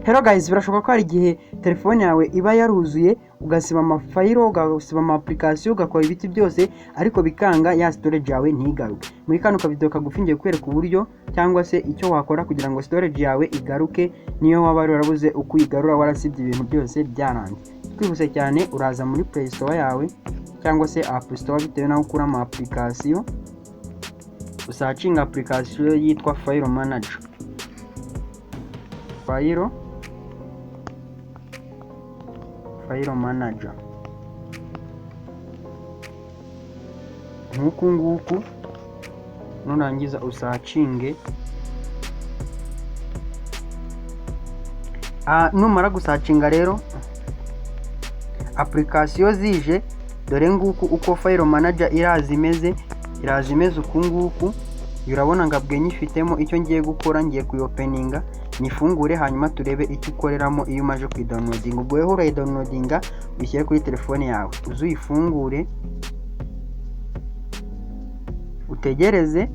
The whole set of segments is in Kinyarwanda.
Hello guys, birashoboka ko hari igihe telefone yawe iba yaruzuye ugasiba amafayiro, ugasiba ama application, ugakora ibiti byose ariko bikanga ya storage yawe ntigaruke. Muri kano kavideo kagufi ngiye kwereka uburyo cyangwa se icyo wakora kugira ngo storage yawe igaruke niyo waba warabuze uko igarura warasibye ibintu byose byaranze. Twihuse cyane uraza muri Play Store yawe cyangwa se App Store bitewe naho ukura ama application. Usacinga application yitwa File Manager. File Manager nk'uku nguku, nurangiza usacinge. Numara gusacinga rero application zije, dore nguku uko File Manager iraza imeze uku nguku. Urabona ngabwe nyifitemo icyo ngiye gukora, ngiye kuyopeninga nifungure hanyuma turebe icyo ukoreramo iyo umaje kuyidownloadinga. Ubwo weho urayidownloadinga bishyire kuri telefone yawe, uzuyifungure utegereze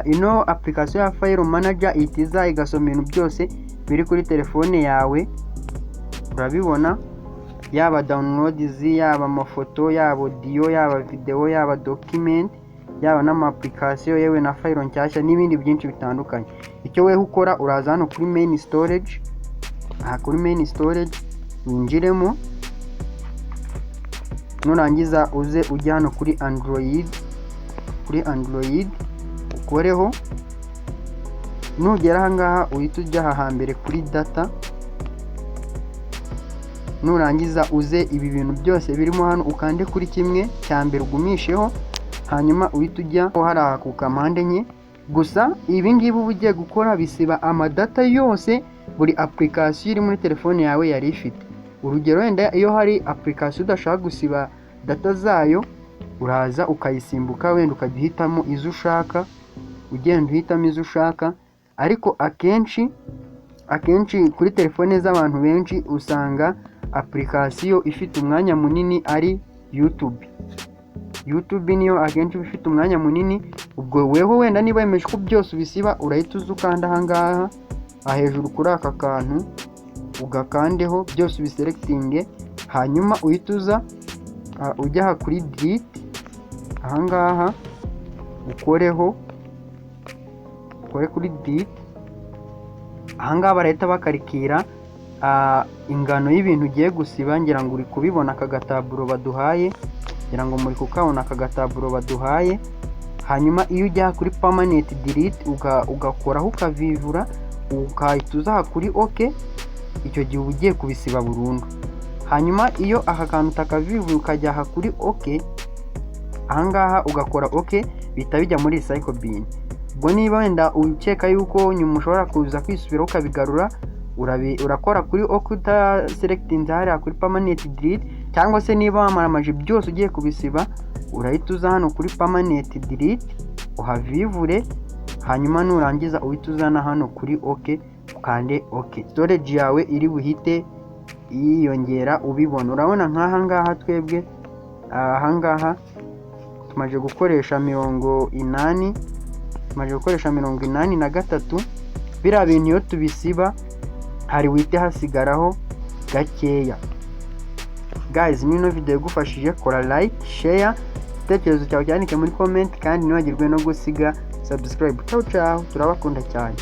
ino application ya File Manager itiza igasoma ibintu byose biri kuri telefone yawe. Urabibona, yaba downloads, yaba amafoto, yaba audio, yaba video, yaba document, yaba n'ama application, yewe na file nshyashya n'ibindi byinshi bitandukanye. Icyo weho ukora, uraza hano kuri main storage. Kuri main storage winjiremo, nurangiza uze ujya hano kuri Android ukoreho. Nugera aha ngaha uhita ujya hambere kuri data, nurangiza uze ibi bintu byose birimo hano ukande kuri kimwe cya mbere ugumisheho, hanyuma uhita ujya hariya ku kamande nke. Gusa ibi ngibi uba ugiye gukora bisiba amadata yose buri application iri muri telefone yawe yari ifite. Urugero wenda iyo hari application udashaka gusiba data zayo, uraza ukayisimbuka, wenda ukagihitamo izo ushaka, ugenda uhitamo izo ushaka. Ariko akenshi kuri telefone z'abantu benshi usanga application ifite umwanya munini ari YouTube niyo akenshi bifite umwanya munini. Ubwo weho wenda niba wemeje ko byose ubisiba, urahita uza ukanda aha ngaha hejuru kuri aka kantu, ugakandeho byose ubiselectinge, hanyuma uhita uza ujya kuri delete aha ngaha ukore kuri delete. Aha ngaha barahita bakarikira ingano y'ibintu ugiye gusiba. Ngira ngo uri kubibona aka gataburo baduhaye, ngira ngo muri kukabona aka gataburo baduhaye. Hanyuma iyo ujya kuri permanent delete ugakoraho ukavivura, ukahita uza kuri OK, icyo gihe ugiye kubisiba burundu. Hanyuma iyo aka kantu utakavivura ukajya kuri OK, aha ngaha ugakora OK, bihita bijya muri recycle bin. Ubwo niba wenda ukeka yuko nyuma ushobora kuza kwisubira ukabigarura, urakora kuri OK selecting hariya kuri permanent delete, cyangwa se niba wamaramaje byose ugiye kubisiba, urahita uza hano kuri permanent delete uhavivure, hanyuma nurangiza uhita uzana hano kuri OK ukande OK. Storage yawe iri buhite yiyongera ubibona. Urabona nk'aha ngaha twebwe aha ngaha tumaje gukoresha 83. Biriya bintu iyo tubisiba hari wite hasigaraho gakeya. Guys, nino video igufashije, kora like, share, igitekerezo cyawe cyandike muri comment, kandi ntiwagirwe no gusiga subscribe. Ciao, turabakunda cyane.